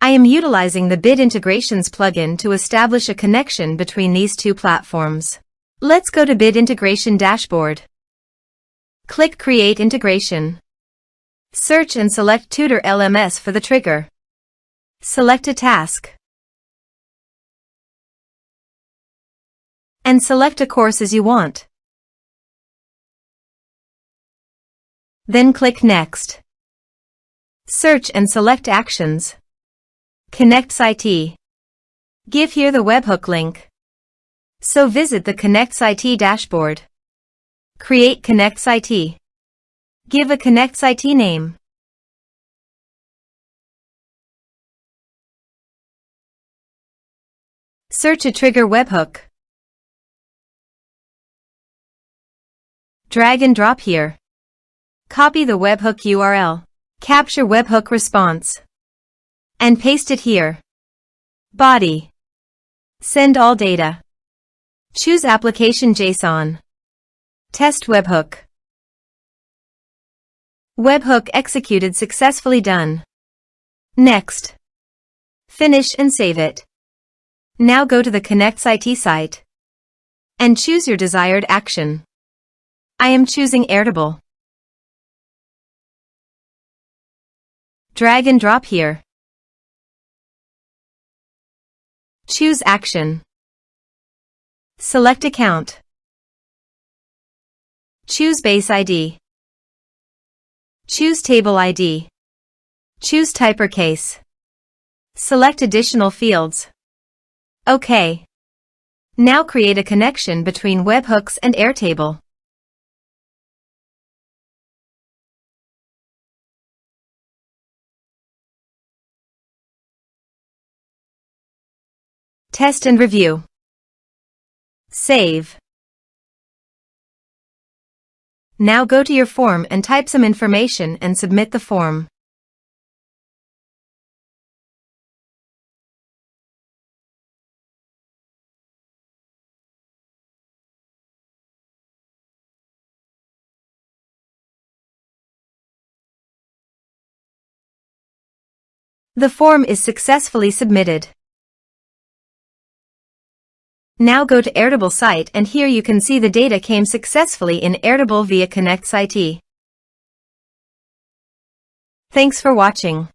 I am utilizing the Bit Integrations plugin to establish a connection between these two platforms. Let's go to Bit Integration Dashboard. Click Create Integration. Search and select Tutor LMS for the trigger. Select a task. And select a course as you want. Then click Next. Search and select Actions. KonnectzIT. Give here the webhook link. So visit the KonnectzIT dashboard. Create KonnectzIT. Give a KonnectzIT name. Search a trigger webhook. Drag and drop here. Copy the webhook URL. Capture webhook response. And paste it here. Body. Send all data. Choose application JSON. Test webhook. Webhook executed successfully done. Next. Finish and save it. Now go to the KonnectzIT site. And choose your desired action. I am choosing Airtable. Drag and drop here. Choose Action. Select Account. Choose Base ID. Choose Table ID. Choose Type or Case. Select additional fields. OK. Now create a connection between webhooks and Airtable. Test and review. Save. Now go to your form and type some information and submit the form. The form is successfully submitted. Now go to Airtable site and here you can see the data came successfully in Airtable via KonnectzIT. Thanks for watching.